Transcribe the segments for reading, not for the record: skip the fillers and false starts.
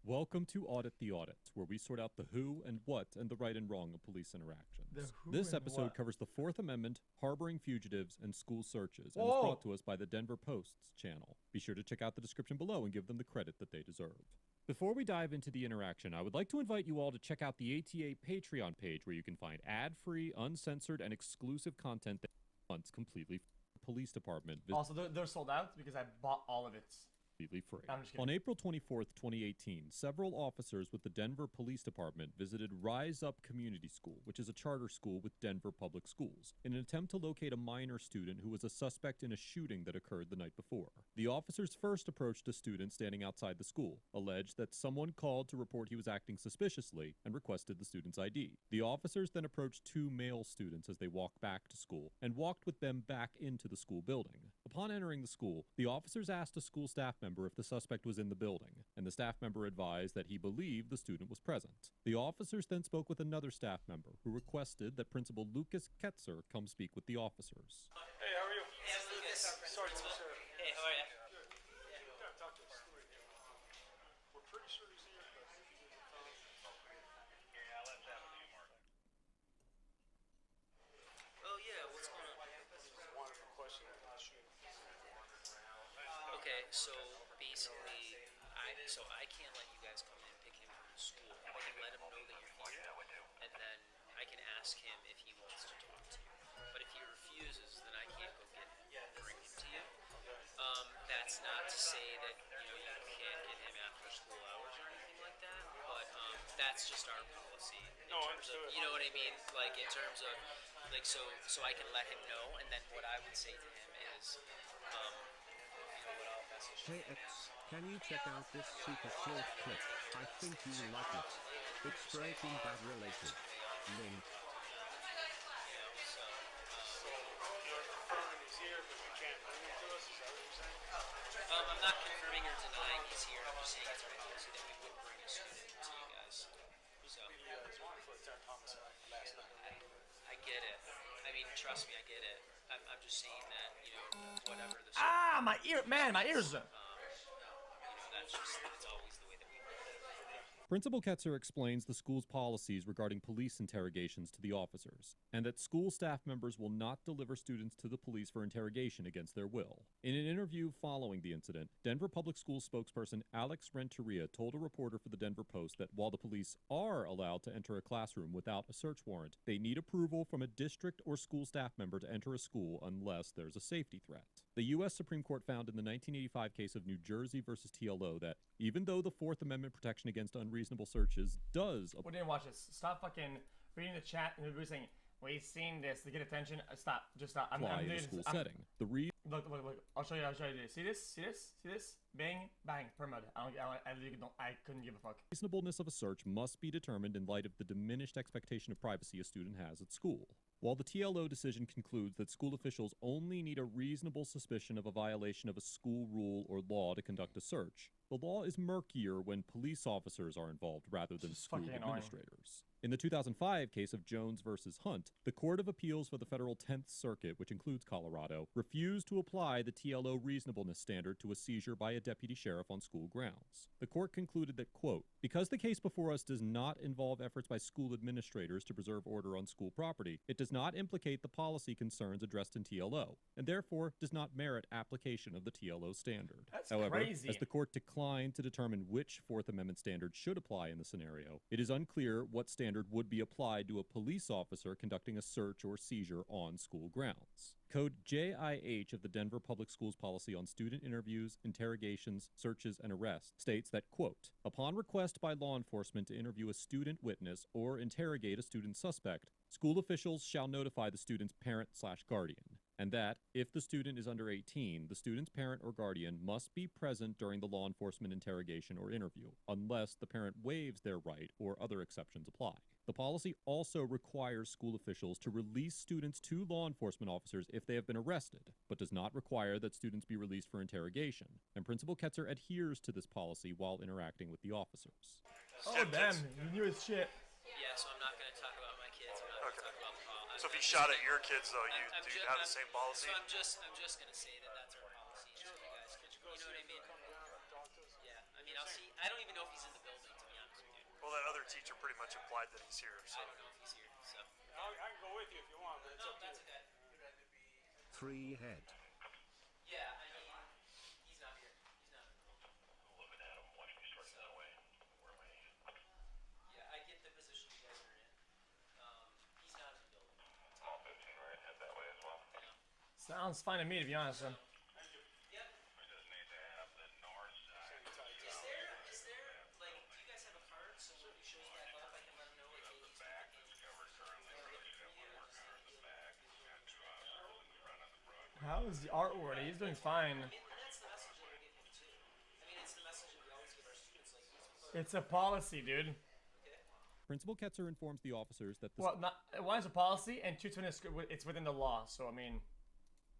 Welcome to Audit the Audit, where we sort out the who and what and the right and wrong of police interactions. This episode covers the Fourth Amendment, harboring fugitives, and school searches, and is brought to us by the Denver Post's channel. Be sure to check out the description below and give them the credit that they deserve. Before we dive into the interaction, I would like to invite you all to check out the ATA Patreon page, where you can find ad-free, uncensored, and exclusive content that months completely police department. Also, they're sold out because I bought all of it. Free. On April 24th, 2018, several officers with the Denver Police Department visited Rise Up Community School, which is a charter school with Denver Public Schools, in an attempt to locate a minor student who was a suspect in a shooting that occurred the night before. The officers first approached a student standing outside the school, alleged that someone called to report he was acting suspiciously, and requested the student's ID. The officers then approached two male students as they walked back to school, and walked with them back into the school building. Upon entering the school, the officers asked a school staff member if the suspect was in the building, and the staff member advised that he believed the student was present. The officers then spoke with another staff member, who requested that Principal Lucas Ketzer come speak with the officers. Hey, how are you? Hey, I'm Lucas. Sorry, sir. Hey, how are you? Yeah, talk to us. We're pretty sure he's here. Oh yeah, what's going on? One question. Okay, so basically, I can't let you guys come in and pick him from the school. I can let him know that you're here, and then I can ask him if he wants to talk to you. But if he refuses, then I can't go get him and bring him to you. That's not to say that you can't get him after school hours or anything like that, but that's just our policy. In terms of, you know what I mean? Like in terms of, like so I can let him know, and then what I would say to him is, what I'll message him. Hey X, can you check out this super short clip? I think you will like it. It's Breaking Bad related. Link. I'm not confirming or denying he's here. I'm just saying it's our policy that we would bring a student to you guys. So I get it. I mean, trust me, I get it. I'm just saying that whatever the my ear, man, my ears. That's always the way that we work. Principal Ketzer explains the school's policies regarding police interrogations to the officers, and that school staff members will not deliver students to the police for interrogation against their will. In an interview following the incident, Denver Public Schools spokesperson Alex Renteria told a reporter for the Denver Post that while the police are allowed to enter a classroom without a search warrant, they need approval from a district or school staff member to enter a school unless there's a safety threat. The U.S. Supreme Court found in the 1985 case of New Jersey versus TLO that even though the Fourth Amendment protection against unreasonable searches does... We didn't watch this. Stop fucking reading the chat and everybody's saying, we've seen this to get attention. Stop. Just stop. I'm apply in doing a school this. setting. Look. I'll show you this. See this? Bang, bang, permit. I couldn't give a fuck. Reasonableness of a search must be determined in light of the diminished expectation of privacy a student has at school. While the TLO decision concludes that school officials only need a reasonable suspicion of a violation of a school rule or law to conduct a search, the law is murkier when police officers are involved rather than school administrators. In the 2005 case of Jones versus Hunt, the Court of Appeals for the Federal 10th Circuit, which includes Colorado, refused to apply the TLO reasonableness standard to a seizure by a deputy sheriff on school grounds. The court concluded that, quote, because the case before us does not involve efforts by school administrators to preserve order on school property, it does not implicate the policy concerns addressed in TLO, and therefore does not merit application of the TLO standard. That's However, crazy. as the court declined to determine which Fourth Amendment standard should apply in the scenario, it is unclear what standard would be applied to a police officer conducting a search or seizure on school grounds. Code JIH of the Denver Public Schools policy on student interviews, interrogations, searches, and arrests states that, quote, upon request by law enforcement to interview a student witness or interrogate a student suspect, school officials shall notify the student's parent/guardian, and that, if the student is under 18, the student's parent or guardian must be present during the law enforcement interrogation or interview, unless the parent waives their right or other exceptions apply. The policy also requires school officials to release students to law enforcement officers if they have been arrested, but does not require that students be released for interrogation, and Principal Ketzer adheres to this policy while interacting with the officers. Oh, damn. You knew his shit. Yeah, so I'm not going to talk about my kids. I'm not going to talk about the policy. So if he shot at your kids, though, do you have the same policy? So I'm just going to say that that's our policy. You guys, you know what I mean? Yeah, I mean, I'll see. I don't even know if he's in the building. Well, that other teacher pretty much implied that he's here, so. I don't know if he's here, so. I can go with you if you want, but it's No, up to that's you. okay. 3 head. Yeah, I mean, he's not here. He's not in the building. Looking at him, watch me start that way. Where am I? Yeah, I get the position you guys are in. He's not in the building. Small 15 right, head that way as well. Sounds fine to me, to be honest. Yep. We just need to have the north side. Is there, like, do you guys have a card so when he shows back up, I can let him know, like, hey, he's Back that's covered currently. How is the art word? He's doing fine. I mean, that's the message that we give him, too. I mean, it's the message that we always give our students, like, he's It's a policy, dude. okay. Principal Ketzer informs the officers that the Well, not one is a policy, and two, it's within the law. So I mean,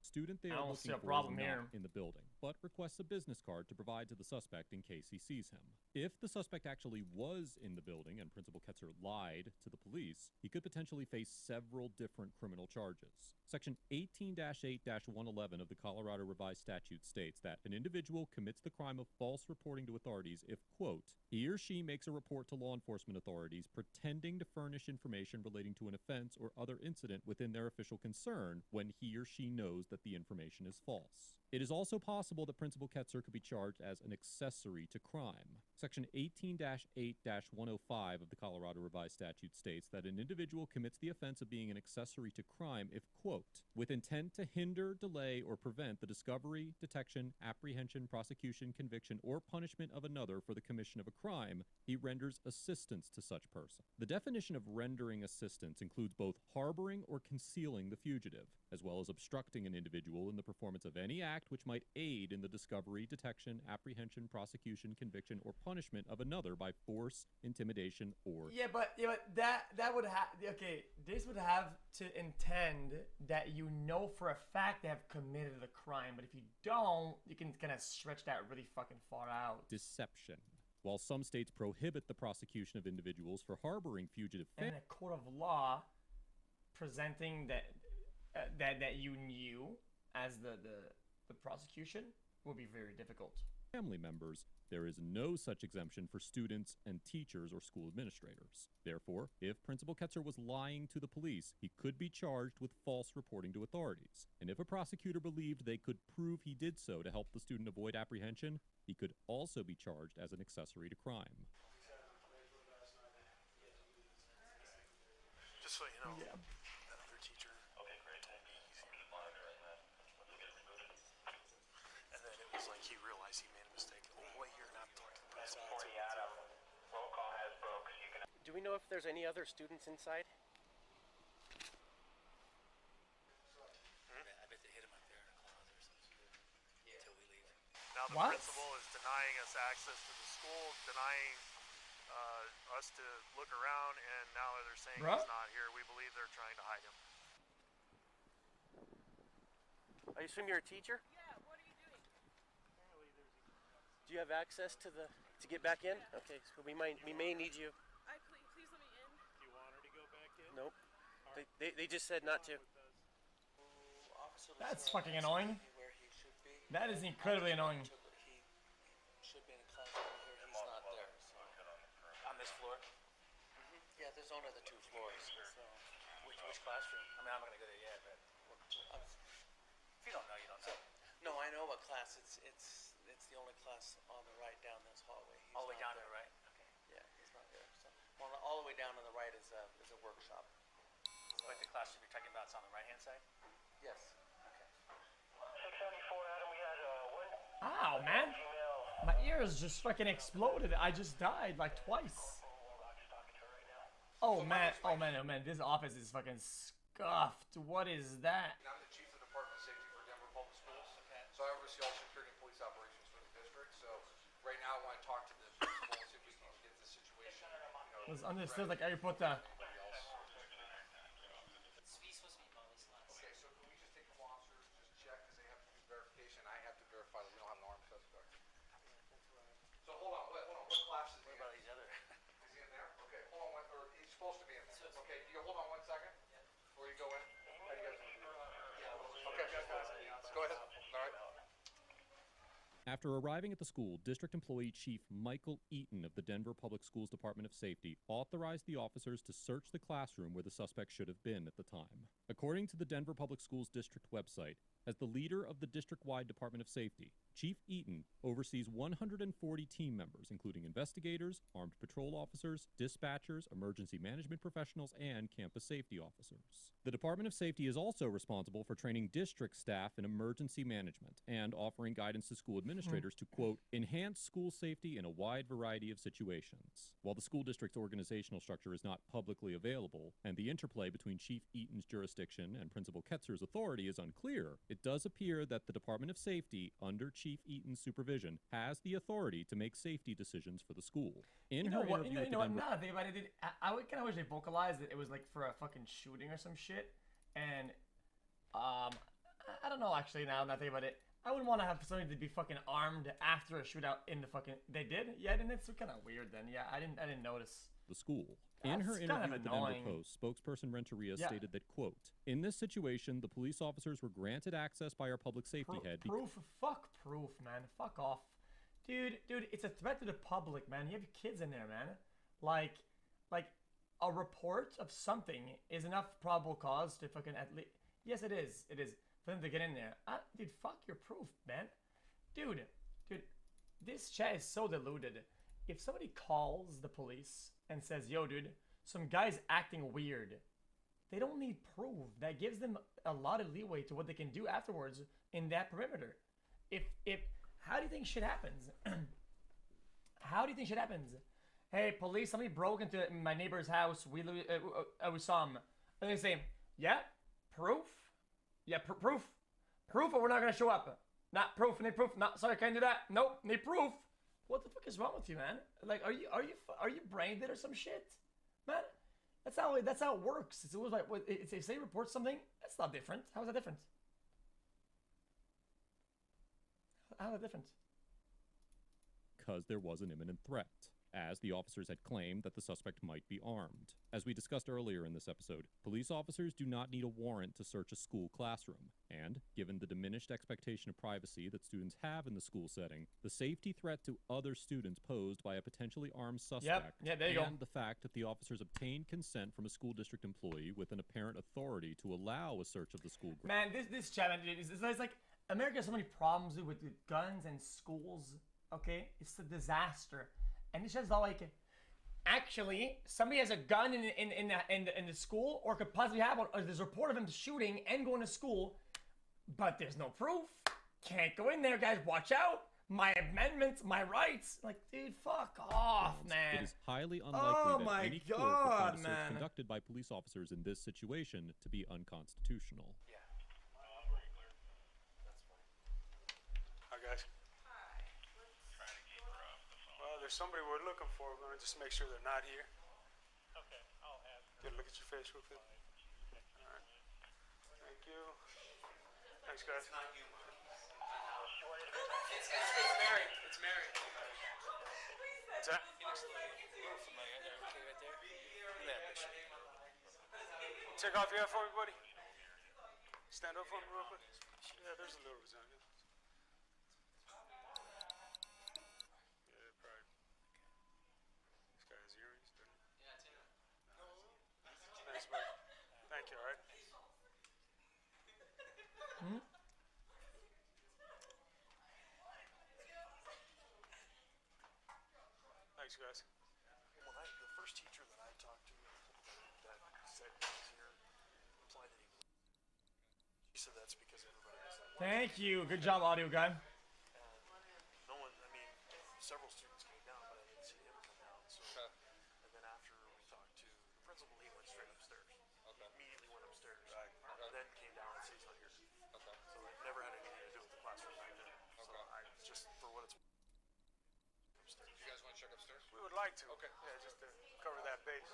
student they I are don't looking see a for problem is not here. in the building, but requests a business card to provide to the suspect in case he sees him. If the suspect actually was in the building and Principal Ketzer lied to the police, he could potentially face several different criminal charges. Section 18-8-111 of the Colorado Revised Statute states that an individual commits the crime of false reporting to authorities if, quote, he or she makes a report to law enforcement authorities pretending to furnish information relating to an offense or other incident within their official concern when he or she knows that the information is false. It is also possible that Principal Ketzer could be charged as an accessory to crime. Section 18-8-105 of the Colorado Revised Statute states that an individual commits the offense of being an accessory to crime if, quote, with intent to hinder, delay, or prevent the discovery, detection, apprehension, prosecution, conviction, or punishment of another for the commission of a crime, he renders assistance to such person. The definition of rendering assistance includes both harboring or concealing the fugitive, as well as obstructing an individual in the performance of any act which might aid in the discovery, detection, apprehension, prosecution, conviction, or punishment of another by force, intimidation, or Yeah, but that would have okay. This would have to intend that you know for a fact they have committed the crime. But if you don't, you can kind of stretch that really fucking far out. deception. While some states prohibit the prosecution of individuals for harboring fugitive And in a court of law, presenting that you knew as the prosecution would be very difficult. family members, there is no such exemption for students and teachers or school administrators. Therefore, if Principal Ketzer was lying to the police, he could be charged with false reporting to authorities. And if a prosecutor believed they could prove he did so to help the student avoid apprehension, he could also be charged as an accessory to crime. Just so you know, Yeah. that other teacher, Okay, great. Thank you. He's monitoring that. Let's get it rebooted. and then it was like he realized he made a mistake. Oh, wait, you're not talking to the president. Roll call has broke. You can. Do we know if there's any other students inside? I bet they hit him up there in a closet or something. Yeah. Until we leave. Now the What? principal is denying us access to the school, denying us to look around, and now they're saying Bruh? he's not here. We believe they're trying to hide him. I assume you're a teacher? Yeah, what are you doing? Do you have access to get back in? Okay, so we may need you. Please let me in. Do you want her to go back in? Nope. They just said not to. That's fucking annoying. That is incredibly annoying. Should be in a class over here. He's not there. On this floor? Yeah, there's only the 2 floors. So, Which classroom? I mean, I'm not gonna go there yet, but if you don't know, you don't know. no, I know what class. It's the only class on the right down this hallway. He's All the way not down to there. the right? Okay. Yeah, he's not there. So, all the way down on the right is a workshop. Like the classroom you're talking about is on the right-hand side? Yes. 674 Adam, we had one Ow, man. My ears just fucking exploded. I just died like twice. Oh man, this office is fucking scuffed. What is that? I'm the Chief of Department of Safety for Denver Public Schools. So I oversee all security and police operations for the district. So right now I want to talk to the principal and see if we can get this situation, It was understood like I put the everybody else. He's supposed to be Molly's class. Okay, so can we just take the officers, just check, because they have to do verification. I have to verify that we don't have an armed suspect. So hold on, what class is he in? What about these other? Is he in there? Okay, hold on, or he's supposed to be in there. Okay, can you hold on 1 second before you go in? How you guys? Okay, go ahead. All right. After arriving at the school, District Employee Chief Michael Eaton of the Denver Public Schools Department of Safety authorized the officers to search the classroom where the suspect should have been at the time. According to the Denver Public Schools District website, as the leader of the district-wide Department of Safety, Chief Eaton oversees 140 team members, including investigators, armed patrol officers, dispatchers, emergency management professionals, and campus safety officers. The Department of Safety is also responsible for training district staff in emergency management and offering guidance to school administrators to, quote, enhance school safety in a wide variety of situations. While the school district's organizational structure is not publicly available, and the interplay between Chief Eaton's jurisdiction and Principal Ketzer's authority is unclear, it does appear that the Department of Safety, under Chief Eaton's supervision, has the authority to make safety decisions for the school. In You her know what? interview with the Now Denver- that I think about it, I kind of wish they vocalized that it was like for a fucking shooting or some shit. And I don't know actually. Now that I think about it, I wouldn't want to have somebody to be fucking armed after a shootout in the fucking. They did, yeah. Then it's kind of weird. Then, yeah, I didn't notice. The school. In her That's interview kind of with the Denver annoying. Post, spokesperson Renteria Yeah. stated that, quote, in this situation, the police officers were granted access by our public safety head. Proof, fuck proof, man. Fuck off, dude. It's a threat to the public, man. You have kids in there, man. Like a report of something is enough probable cause to fucking at least. Yes, it is. It is for them to get in there. Dude, fuck your proof, man. Dude, this chat is so deluded. If somebody calls the police and says, yo, dude, some guy's acting weird, they don't need proof. That gives them a lot of leeway to what they can do afterwards in that perimeter. If how do you think shit happens? How do you think shit happens? Hey, police, somebody broke into my neighbor's house. We saw him. And they say, yeah, proof? Yeah, proof? Proof or we're not going to show up? Not proof, need proof. Not, sorry, can't do that. Nope, need proof. What the fuck is wrong with you, man? Like, are you brain dead or some shit? Man, that's how it works. It's always like, if they report something, that's not different. How is that different? How is that different? Because there was an imminent threat, as the officers had claimed that the suspect might be armed. As we discussed earlier in this episode, police officers do not need a warrant to search a school classroom, and given the diminished expectation of privacy that students have in the school setting, the safety threat to other students posed by a potentially armed suspect, there you and go. the fact that the officers obtained consent from a school district employee with an apparent authority to allow a search of the school grounds. Man, this chat, man, it's like America has so many problems with guns and schools. Okay, it's a disaster, and it's just all like, actually, somebody has a gun in the school, or could possibly have one, or there's a report of him shooting and going to school, but there's no proof. Can't go in there, guys. Watch out. My amendments, my rights. Like, dude, fuck off, man. It is highly unlikely that any court would find a search man. conducted by police officers in this situation to be unconstitutional. Yeah. Pretty clear. That's fine. Hi, guys. Well, there's somebody we're looking for. We're going to just make sure they're not here. Okay, I'll have. Get a look at your face real quick. All right. Thank you. Thanks, guys. It's not you, Mark. It's Mary. It's Mary. What's that? He looks a little familiar. There, okay, right there. Look at that picture. Take off your hat for me, buddy. Stand up for me real quick. Yeah, there's a little resemblance. Yeah, probably. This guy has earrings, doesn't he? Yeah, it's him. Thanks, buddy. Thank you, all right? Thanks, guys. Well, the first teacher that I talked to that said he was here implied that he said that's because everybody was like, Thank you. Good job, audio guy. no one, I mean, several students came down, but I didn't see him come down. So, and then after we talked to the principal, he went straight upstairs. Okay. Immediately went upstairs. Right. Then came down and said he's not here. Okay. So it never had anything to do with the classroom back then. So I just, for what it's upstairs. You guys want to check upstairs? We would like to. Okay. Yeah, just to cover that base.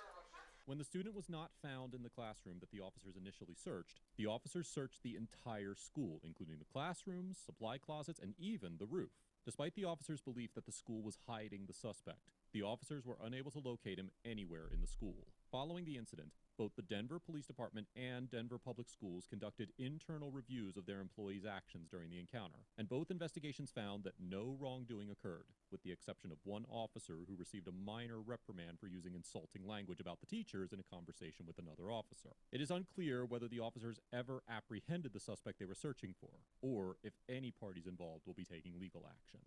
When the student was not found in the classroom that the officers initially searched, the officers searched the entire school, including the classrooms, supply closets, and even the roof. Despite the officers' belief that the school was hiding the suspect, the officers were unable to locate him anywhere in the school. Following the incident, both the Denver Police Department and Denver Public Schools conducted internal reviews of their employees' actions during the encounter, and both investigations found that no wrongdoing occurred, with the exception of one officer who received a minor reprimand for using insulting language about the teachers in a conversation with another officer. It is unclear whether the officers ever apprehended the suspect they were searching for, or if any parties involved will be taking legal action.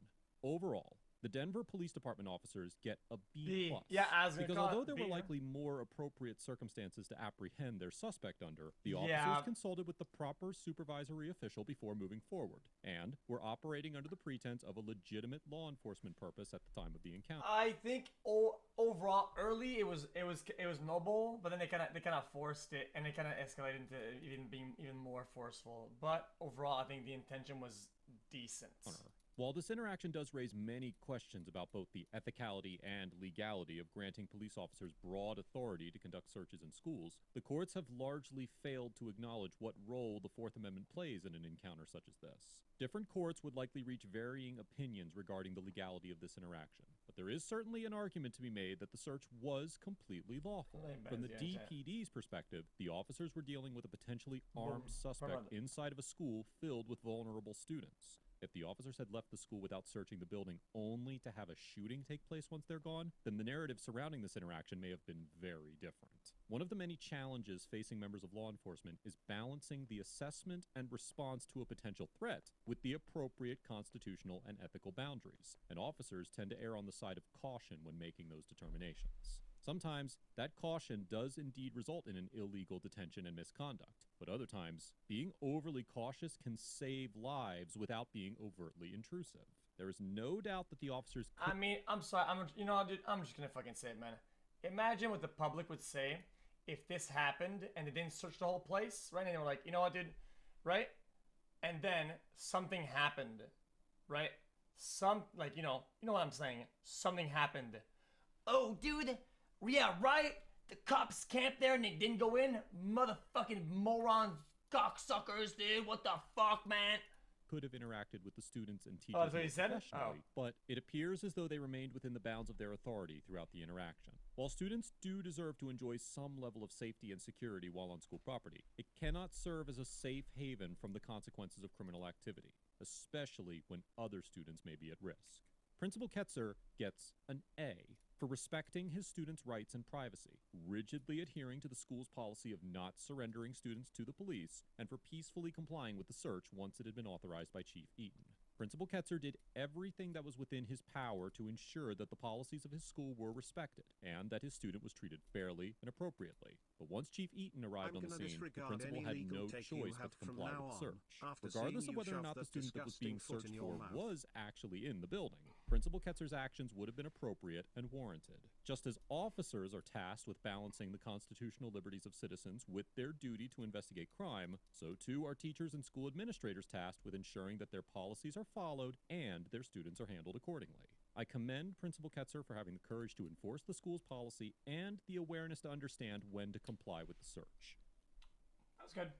Overall, the Denver Police Department officers get a B+. Yeah, as because although there were likely more appropriate circumstances to apprehend their suspect under, the officers consulted with the proper supervisory official before moving forward, and were operating under the pretense of a legitimate law enforcement purpose at the time of the encounter. I think overall early it was noble, but then they kind of forced it, and it kind of escalated into even being even more forceful. But overall, I think the intention was decent. While this interaction does raise many questions about both the ethicality and legality of granting police officers broad authority to conduct searches in schools, the courts have largely failed to acknowledge what role the Fourth Amendment plays in an encounter such as this. Different courts would likely reach varying opinions regarding the legality of this interaction, but there is certainly an argument to be made that the search was completely lawful. From the DPD's perspective, the officers were dealing with a potentially armed suspect inside of a school filled with vulnerable students. If the officers had left the school without searching the building only to have a shooting take place once they're gone, then the narrative surrounding this interaction may have been very different. One of the many challenges facing members of law enforcement is balancing the assessment and response to a potential threat with the appropriate constitutional and ethical boundaries, and officers tend to err on the side of caution when making those determinations. Sometimes, that caution does indeed result in an illegal detention and misconduct, but other times, being overly cautious can save lives without being overtly intrusive. There is no doubt that the officers I mean, I'm sorry, dude, I'm just gonna fucking say it, man. Imagine what the public would say if this happened and they didn't search the whole place, right? And they were like, you know what, dude, right? And then something happened, right? You know what I'm saying? Something happened. Oh, dude. Yeah, right? The cops camped there and they didn't go in? Motherfucking morons, cocksuckers, dude. What the fuck, man? Could have interacted with the students and teachers that's what he said? professionally, but it appears as though they remained within the bounds of their authority throughout the interaction. While students do deserve to enjoy some level of safety and security while on school property, it cannot serve as a safe haven from the consequences of criminal activity, especially when other students may be at risk. Principal Ketzer gets an A for respecting his students' rights and privacy, rigidly adhering to the school's policy of not surrendering students to the police, and for peacefully complying with the search once it had been authorized by Chief Eaton. Principal Ketzer did everything that was within his power to ensure that the policies of his school were respected, and that his student was treated fairly and appropriately. But once Chief Eaton arrived on the scene, the principal had no choice but to comply with the search, regardless of whether or not the student that was being searched for was actually in the building. Principal Ketzer's actions would have been appropriate and warranted. Just as officers are tasked with balancing the constitutional liberties of citizens with their duty to investigate crime, so too are teachers and school administrators tasked with ensuring that their policies are followed and their students are handled accordingly. I commend Principal Ketzer for having the courage to enforce the school's policy and the awareness to understand when to comply with the search. That was good.